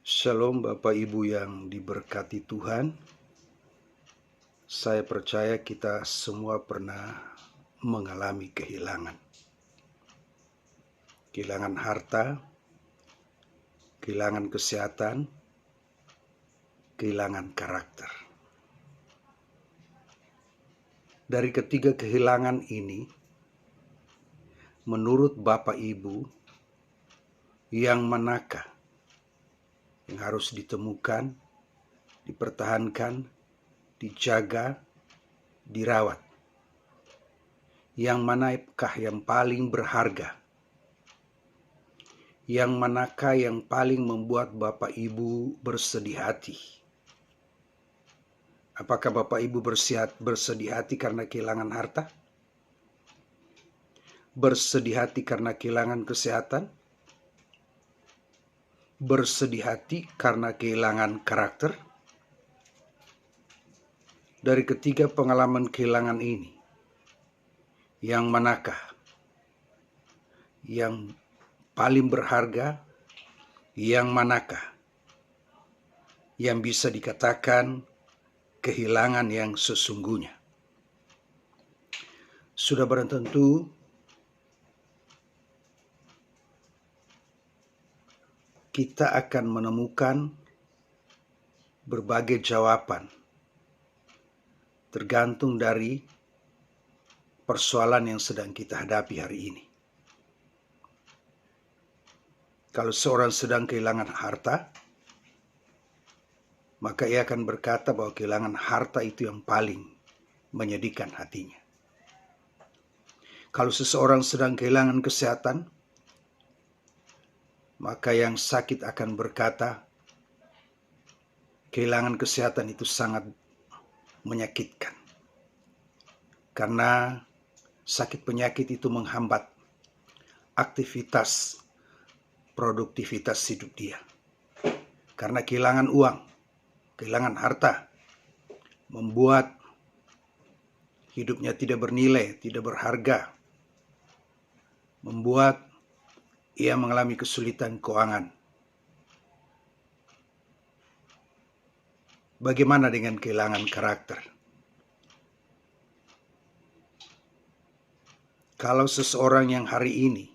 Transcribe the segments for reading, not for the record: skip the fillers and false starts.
Shalom Bapak Ibu yang diberkati Tuhan. Saya percaya kita semua pernah mengalami kehilangan. Kehilangan harta, kehilangan kesehatan, kehilangan karakter. Dari ketiga kehilangan ini, menurut Bapak Ibu, yang manakah yang harus ditemukan, dipertahankan, dijaga, dirawat? Yang manakah yang paling berharga? Yang manakah yang paling membuat Bapak Ibu bersedih hati? Apakah Bapak Ibu bersedih hati karena kehilangan harta? Bersedih hati karena kehilangan kesehatan? Bersedih hati karena kehilangan karakter? Dari ketiga pengalaman kehilangan ini, yang manakah yang paling berharga? Yang manakah yang bisa dikatakan kehilangan yang sesungguhnya? Sudah barang tentu kita akan menemukan berbagai jawaban tergantung dari persoalan yang sedang kita hadapi hari ini. Kalau seorang sedang kehilangan harta, maka ia akan berkata bahwa kehilangan harta itu yang paling menyedihkan hatinya. Kalau seseorang sedang kehilangan kesehatan, maka yang sakit akan berkata, kehilangan kesehatan itu sangat menyakitkan. Karena sakit penyakit itu menghambat aktivitas, produktivitas hidup dia. Karena kehilangan uang, kehilangan harta, membuat hidupnya tidak bernilai, tidak berharga, membuat ia mengalami kesulitan keuangan. Bagaimana dengan kehilangan karakter? Kalau seseorang yang hari ini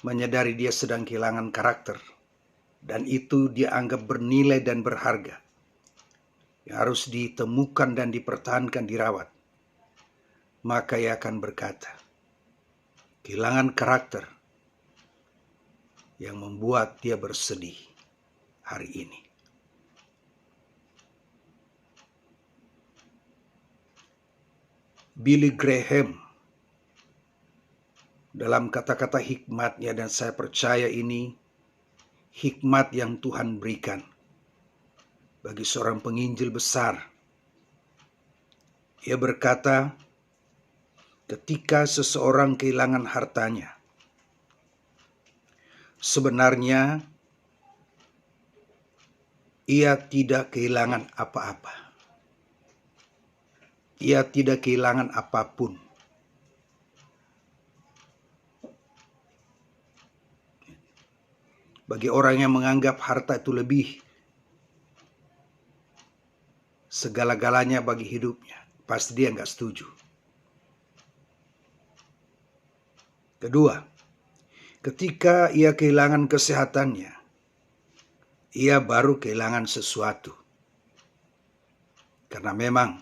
menyadari dia sedang kehilangan karakter, dan itu dia anggap bernilai dan berharga, yang harus ditemukan dan dipertahankan, dirawat, maka ia akan berkata, kehilangan karakter yang membuat dia bersedih hari ini. Billy Graham dalam kata-kata hikmatnya, dan saya percaya ini hikmat yang Tuhan berikan bagi seorang penginjil besar. Ia berkata, ketika seseorang kehilangan hartanya, sebenarnya ia tidak kehilangan apa-apa. Ia tidak kehilangan apapun. Bagi orang yang menganggap harta itu lebih segala-galanya bagi hidupnya, pasti dia nggak setuju. Kedua, ketika ia kehilangan kesehatannya, ia baru kehilangan sesuatu. Karena memang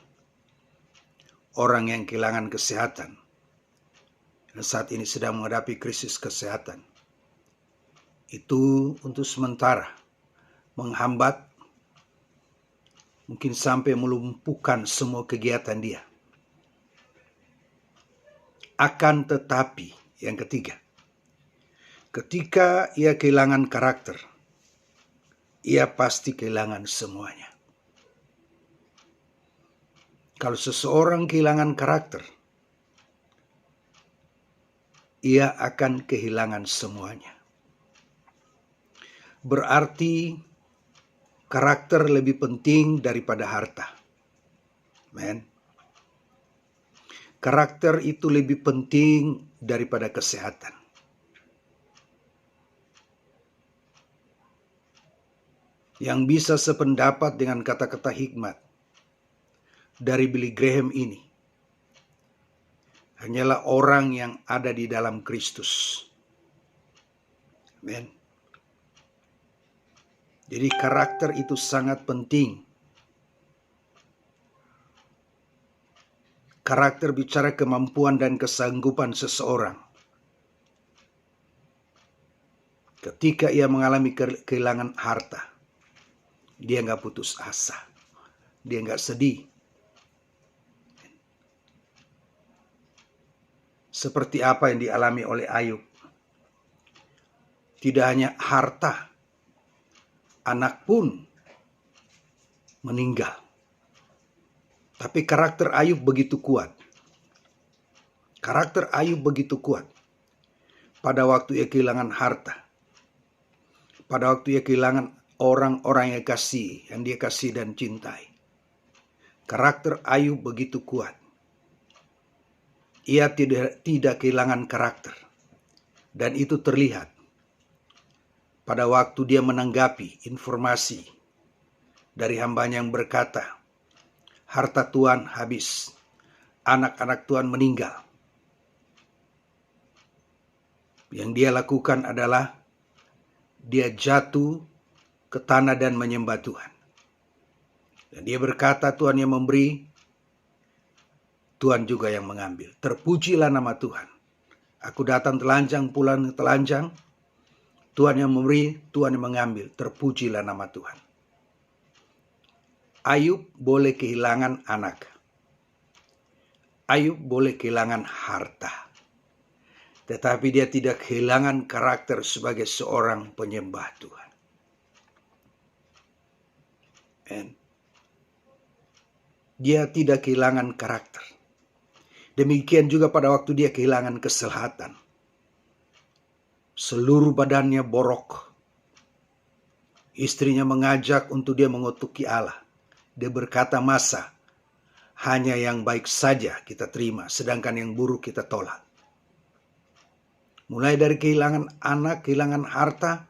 orang yang kehilangan kesehatan dan saat ini sedang menghadapi krisis kesehatan, itu untuk sementara menghambat, mungkin sampai melumpuhkan semua kegiatan dia. Akan tetapi, yang ketiga, ketika ia kehilangan karakter, ia pasti kehilangan semuanya. Kalau seseorang kehilangan karakter, ia akan kehilangan semuanya. Berarti karakter lebih penting daripada harta. Men. Karakter itu lebih penting daripada kesehatan. yang bisa sependapat dengan kata-kata hikmat dari Billy Graham ini hanyalah orang yang ada di dalam Kristus. Amen. Jadi karakter itu sangat penting. Karakter bicara kemampuan dan kesanggupan seseorang. Ketika ia mengalami kehilangan harta, dia nggak putus asa, dia nggak sedih. Seperti apa yang dialami oleh Ayub. Tidak hanya harta, anak pun meninggal. Tapi karakter Ayub begitu kuat. Karakter Ayub begitu kuat. Pada waktu ia kehilangan harta. Pada waktu ia kehilangan orang-orang yang dia kasih dan cintai. Karakter Ayub begitu kuat. Ia tidak kehilangan karakter. Dan itu terlihat pada waktu dia menanggapi informasi dari hambanya yang berkata, harta Tuhan habis, anak-anak Tuhan meninggal. Yang dia lakukan adalah dia jatuh ke tanah dan menyembah Tuhan. Dan dia berkata, Tuhan yang memberi, Tuhan juga yang mengambil. Terpujilah nama Tuhan. Aku datang telanjang, pulang telanjang. Tuhan yang memberi, Tuhan yang mengambil. Terpujilah nama Tuhan. Ayub boleh kehilangan anak. Ayub boleh kehilangan harta. Tetapi dia tidak kehilangan karakter sebagai seorang penyembah Tuhan. Dia tidak kehilangan karakter. Demikian juga pada waktu dia kehilangan kesehatan. Seluruh badannya borok. Istrinya mengajak untuk dia mengutuki Allah. Dia berkata, masa hanya yang baik saja kita terima, sedangkan yang buruk kita tolak. Mulai dari kehilangan anak, kehilangan harta,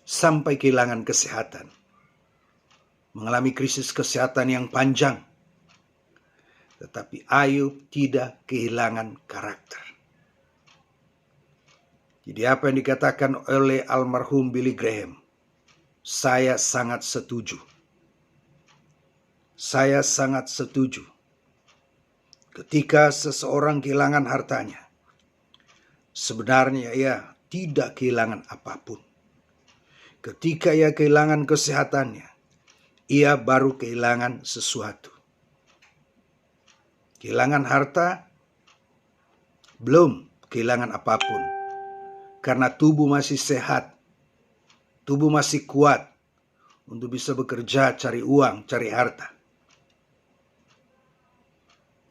sampai kehilangan kesehatan. Mengalami krisis kesehatan yang panjang. Tetapi Ayub tidak kehilangan karakter. Jadi apa yang dikatakan oleh almarhum Billy Graham, saya sangat setuju. Saya sangat setuju. Ketika seseorang kehilangan hartanya, sebenarnya ia tidak kehilangan apapun. Ketika ia kehilangan kesehatannya, ia baru kehilangan sesuatu. Kehilangan harta, belum kehilangan apapun. Karena tubuh masih sehat, tubuh masih kuat untuk bisa bekerja, cari uang, cari harta.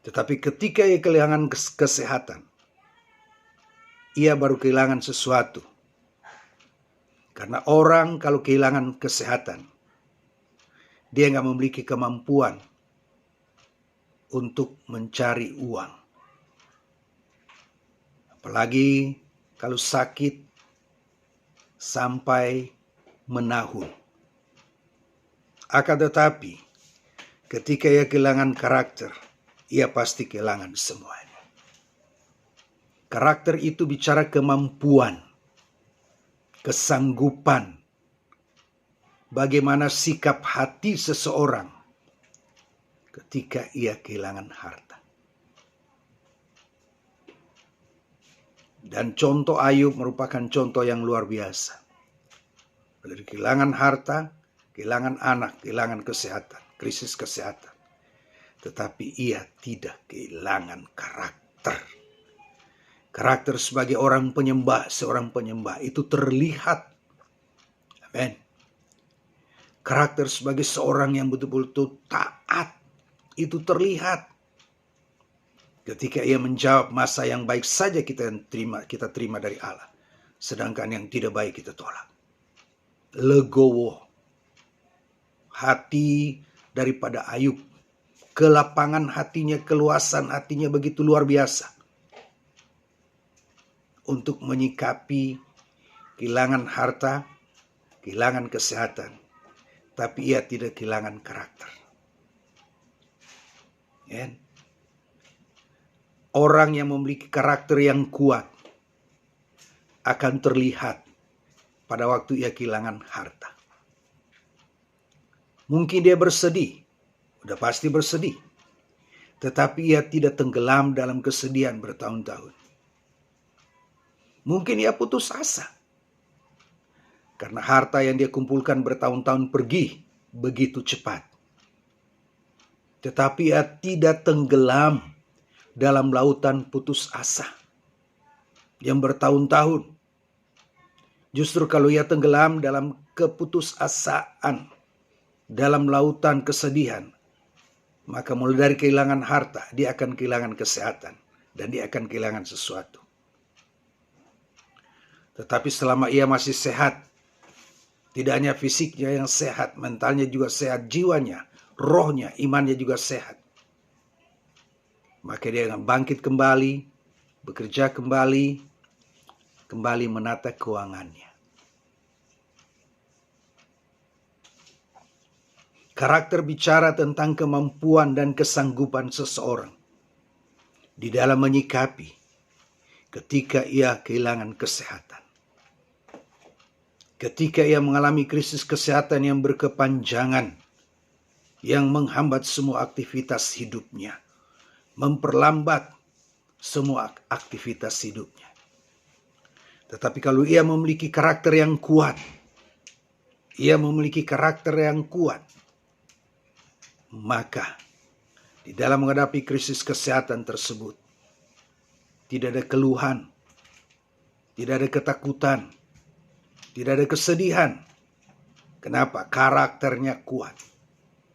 Tetapi ketika ia kehilangan kesehatan, ia baru kehilangan sesuatu. Karena orang kalau kehilangan kesehatan, dia nggak memiliki kemampuan untuk mencari uang. Apalagi kalau sakit sampai menahun. Akan tetapi, ketika ia kehilangan karakter, ia pasti kehilangan semuanya. Karakter itu bicara kemampuan, kesanggupan, bagaimana sikap hati seseorang ketika ia kehilangan harta. Dan contoh Ayub merupakan contoh yang luar biasa. Dari kehilangan harta, kehilangan anak, kehilangan kesehatan, krisis kesehatan. Tetapi ia tidak kehilangan karakter. Karakter sebagai orang penyembah, seorang penyembah itu terlihat. Amin. Karakter sebagai seorang yang betul-betul taat itu terlihat. Ketika ia menjawab, masa yang baik saja kita terima dari Allah. Sedangkan yang tidak baik kita tolak. Legowo. Hati daripada Ayub. Kelapangan hatinya, keluasan hatinya begitu luar biasa. Untuk menyikapi kehilangan harta, kehilangan kesehatan. tapi ia tidak kehilangan karakter. Ya. Orang yang memiliki karakter yang kuat akan terlihat pada waktu ia kehilangan harta. Mungkin dia bersedih, udah pasti bersedih, tetapi ia tidak tenggelam dalam kesedihan bertahun-tahun. Mungkin ia putus asa, karena harta yang dia kumpulkan bertahun-tahun pergi begitu cepat. Tetapi ia tidak tenggelam dalam lautan putus asa yang bertahun-tahun. Justru kalau ia tenggelam dalam keputusasaan, dalam lautan kesedihan, maka mulai dari kehilangan harta, dia akan kehilangan kesehatan, dan dia akan kehilangan sesuatu. Tetapi selama ia masih sehat, tidak hanya fisiknya yang sehat, mentalnya juga sehat, jiwanya, rohnya, imannya juga sehat, maka dia akan bangkit kembali, bekerja kembali menata keuangannya. Karakter bicara tentang kemampuan dan kesanggupan seseorang di dalam menyikapi ketika ia kehilangan kesehatan. Ketika ia mengalami krisis kesehatan yang berkepanjangan, yang menghambat semua aktivitas hidupnya, memperlambat semua aktivitas hidupnya. Tetapi kalau ia memiliki karakter yang kuat, maka di dalam menghadapi krisis kesehatan tersebut, tidak ada keluhan, tidak ada ketakutan, tidak ada kesedihan. Kenapa? Karakternya kuat.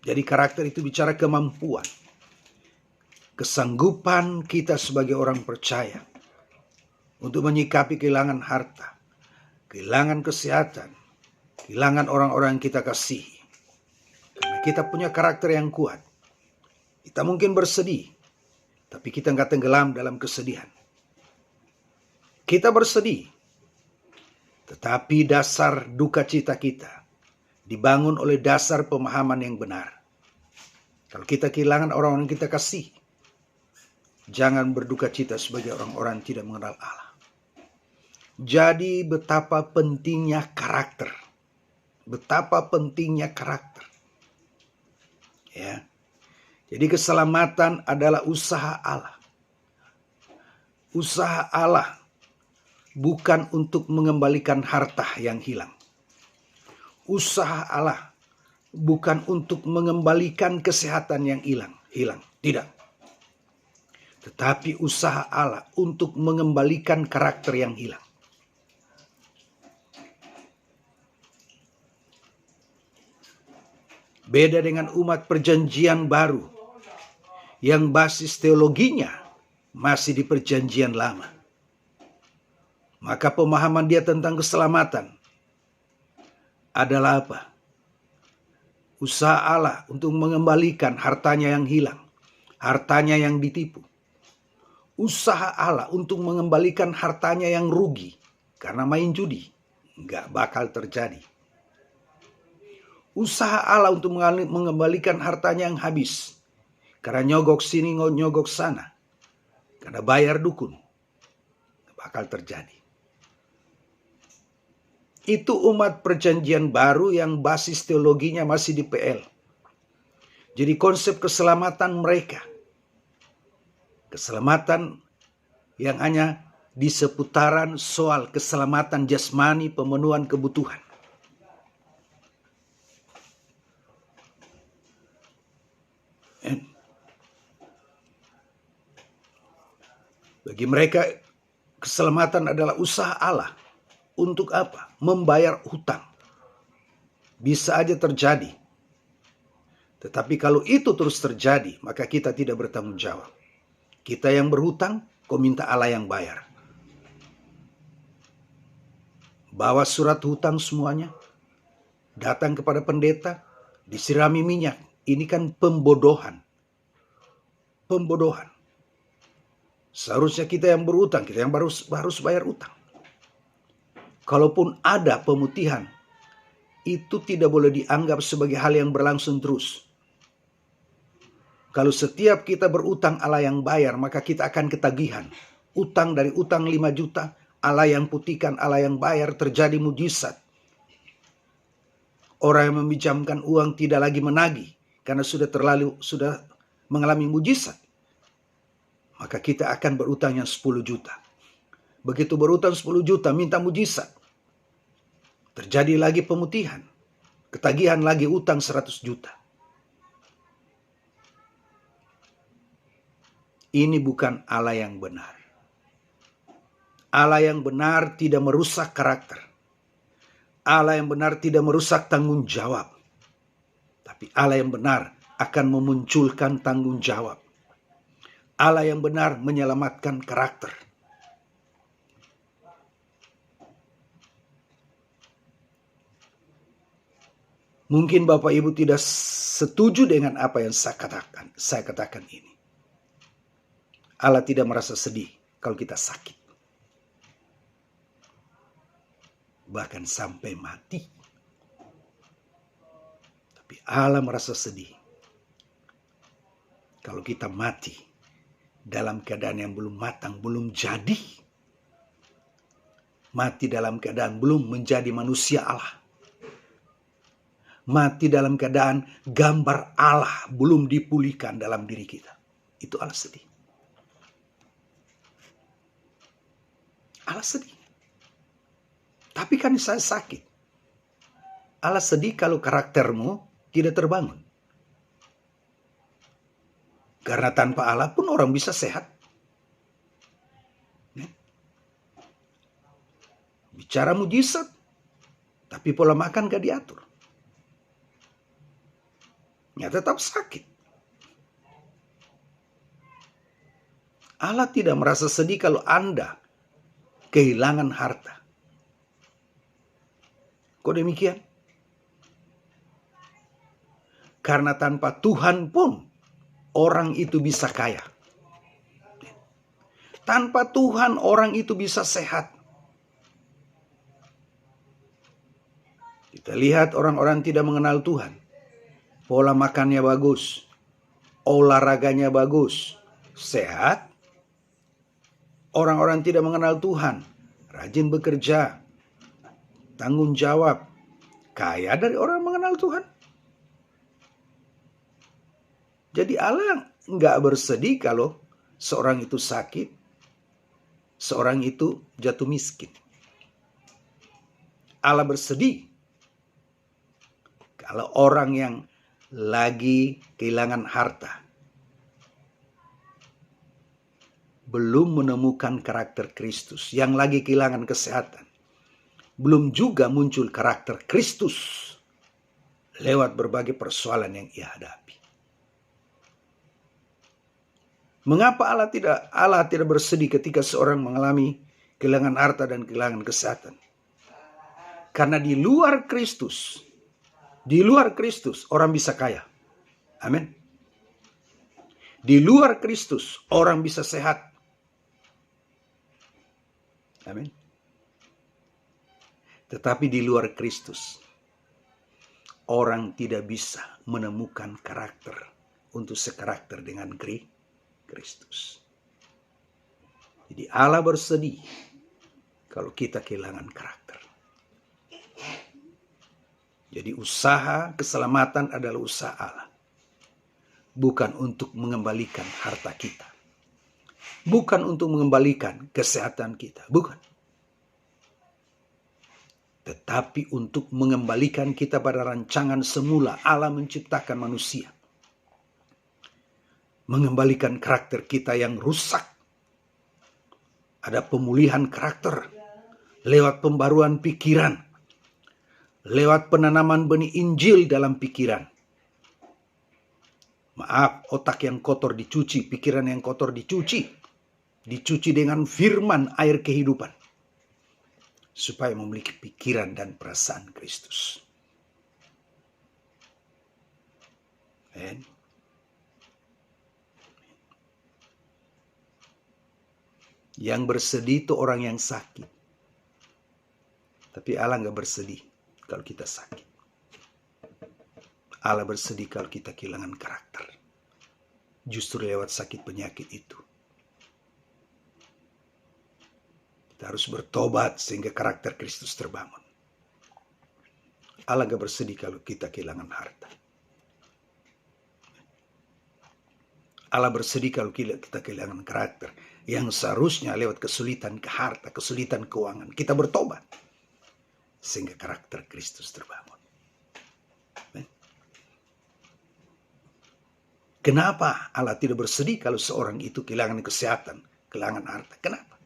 Jadi karakter itu bicara kemampuan, kesanggupan kita sebagai orang percaya untuk menyikapi kehilangan harta, kehilangan kesehatan, kehilangan orang-orang yang kita kasihi. Karena kita punya karakter yang kuat. Kita mungkin bersedih, tapi kita nggak tenggelam dalam kesedihan. Kita bersedih, tetapi dasar duka cita kita dibangun oleh dasar pemahaman yang benar. Kalau kita kehilangan orang-orang yang kita kasih, jangan berduka cita sebagai orang-orang yang tidak mengenal Allah. Jadi betapa pentingnya karakter. Betapa pentingnya karakter. Ya. Jadi keselamatan adalah usaha Allah. Usaha Allah bukan untuk mengembalikan harta yang hilang. Usaha Allah bukan untuk mengembalikan kesehatan yang hilang. Tidak. Tetapi usaha Allah untuk mengembalikan karakter yang hilang. Beda dengan umat perjanjian baru yang basis teologinya masih di perjanjian lama. Maka pemahaman dia tentang keselamatan adalah apa? Usaha Allah untuk mengembalikan hartanya yang hilang, hartanya yang ditipu. Usaha Allah untuk mengembalikan hartanya yang rugi karena main judi. Nggak bakal terjadi. Usaha Allah untuk mengembalikan hartanya yang habis karena nyogok sini, nyogok sana, karena bayar dukun. Nggak bakal terjadi. Itu umat perjanjian baru yang basis teologinya masih di PL. Jadi konsep keselamatan mereka, keselamatan yang hanya di seputaran soal keselamatan jasmani, pemenuhan kebutuhan. Bagi mereka keselamatan adalah usaha Allah. Untuk apa? Membayar hutang. Bisa aja terjadi. Tetapi kalau itu terus terjadi, maka kita tidak bertanggung jawab. Kita yang berhutang, kau minta Allah yang bayar. Bawa surat hutang semuanya, datang kepada pendeta, disirami minyak. Ini kan pembodohan. Pembodohan. Seharusnya kita yang berhutang, kita yang harus bayar hutang. Kalaupun ada pemutihan itu tidak boleh dianggap sebagai hal yang berlangsung terus. Kalau setiap kita berutang Allah yang bayar, maka kita akan ketagihan. Utang dari utang 5 juta, Allah yang putihkan, Allah yang bayar, terjadi mujizat. Orang yang meminjamkan uang tidak lagi menagih karena sudah mengalami mujizat. Maka kita akan berutang yang 10 juta. Begitu berutang 10 juta, minta mujizat. Terjadi lagi pemutihan. Ketagihan lagi utang 100 juta. Ini bukan Allah yang benar. Allah yang benar tidak merusak karakter. Allah yang benar tidak merusak tanggung jawab. Tapi Allah yang benar akan memunculkan tanggung jawab. Allah yang benar menyelamatkan karakter. Mungkin Bapak Ibu tidak setuju dengan apa yang saya katakan ini. Allah tidak merasa sedih kalau kita sakit. Bahkan sampai mati. Tapi Allah merasa sedih kalau kita mati dalam keadaan yang belum matang, belum jadi. Mati dalam keadaan belum menjadi manusia Allah. Mati dalam keadaan gambar Allah belum dipulihkan dalam diri kita. Itu Allah sedih. Allah sedih. Tapi kan saya sakit. Allah sedih kalau karaktermu tidak terbangun. Karena tanpa Allah pun orang bisa sehat. Bicara mujizat, tapi pola makan gak diatur. Ya tetap sakit. Allah tidak merasa sedih kalau Anda kehilangan harta. Kok demikian? Karena tanpa Tuhan pun orang itu bisa kaya. Tanpa Tuhan orang itu bisa sehat. Kita lihat orang-orang tidak mengenal Tuhan. Pola makannya bagus, olahraganya bagus, sehat. Orang-orang tidak mengenal Tuhan, rajin bekerja, tanggung jawab, kaya dari orang mengenal Tuhan. Jadi Allah nggak bersedih kalau seorang itu sakit, seorang itu jatuh miskin. Allah bersedih kalau orang yang lagi kehilangan harta, belum menemukan karakter Kristus, yang lagi kehilangan kesehatan, belum juga muncul karakter Kristus lewat berbagai persoalan yang ia hadapi. Mengapa Allah tidak bersedih ketika seorang mengalami kehilangan harta dan kehilangan kesehatan? Karena di luar Kristus orang bisa kaya. Amin. Di luar Kristus orang bisa sehat. Amin. Tetapi di luar Kristus orang tidak bisa menemukan karakter untuk sekarakter dengan Kristus. Jadi Allah bersedih kalau kita kehilangan karakter. Jadi usaha keselamatan adalah usaha Allah. Bukan untuk mengembalikan harta kita. Bukan untuk mengembalikan kesehatan kita. Bukan. Tetapi untuk mengembalikan kita pada rancangan semula Allah menciptakan manusia. Mengembalikan karakter kita yang rusak. Ada pemulihan karakter lewat pembaruan pikiran. Lewat penanaman benih Injil dalam pikiran. Maaf, otak yang kotor dicuci, pikiran yang kotor dicuci. Dicuci dengan firman air kehidupan. Supaya memiliki pikiran dan perasaan Kristus. And yang bersedih itu orang yang sakit. Tapi Allah gak bersedih kalau kita sakit. Allah bersedih kalau kita kehilangan karakter. Justru lewat sakit penyakit itu. Kita harus bertobat sehingga karakter Kristus terbangun. Allah gak bersedih kalau kita kehilangan harta. Allah bersedih kalau kita kehilangan karakter. Yang seharusnya lewat kesulitan ke harta, kesulitan keuangan. Kita bertobat. Sehingga karakter Kristus terbangun. Kenapa Allah tidak bersedih kalau seorang itu kehilangan kesehatan, kehilangan harta? Kenapa?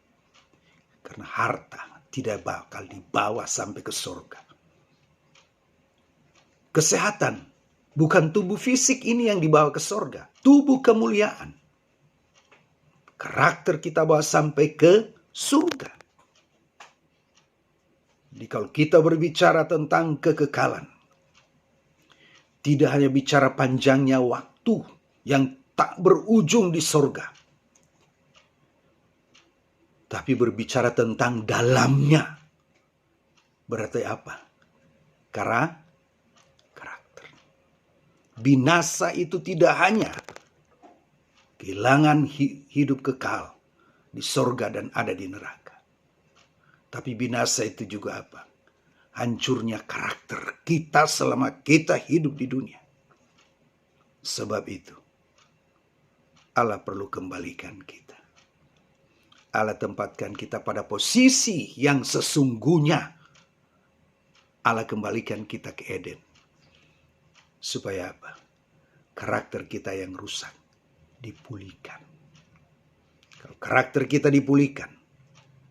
Karena harta tidak bakal dibawa sampai ke surga. Kesehatan, bukan tubuh fisik ini yang dibawa ke surga. Tubuh kemuliaan. Karakter kita bawa sampai ke surga. Jadi kalau kita berbicara tentang kekekalan, tidak hanya bicara panjangnya waktu yang tak berujung di surga, tapi berbicara tentang dalamnya. Berarti apa? Karakter. Binasa itu tidak hanya kehilangan hidup kekal di surga dan ada di neraka. Tapi binasa itu juga apa? Hancurnya karakter kita selama kita hidup di dunia. Sebab itu, Allah perlu kembalikan kita. Allah tempatkan kita pada posisi yang sesungguhnya. Allah kembalikan kita ke Eden. Supaya apa? Karakter kita yang rusak dipulihkan. Kalau karakter kita dipulihkan,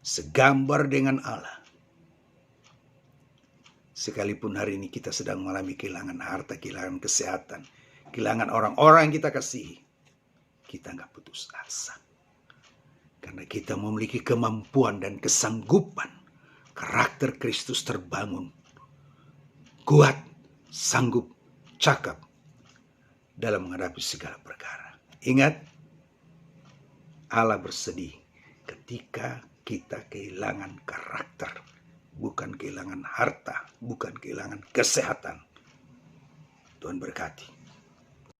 segambar dengan Allah. Sekalipun hari ini kita sedang mengalami kehilangan harta, kehilangan kesehatan, kehilangan orang-orang yang kita kasihi, kita nggak putus asa. Karena kita memiliki kemampuan dan kesanggupan. Karakter Kristus terbangun. Kuat, sanggup, cakap dalam menghadapi segala perkara. Ingat, Allah bersedih ketika kita kehilangan karakter. Bukan kehilangan harta, bukan kehilangan kesehatan. Tuhan berkati.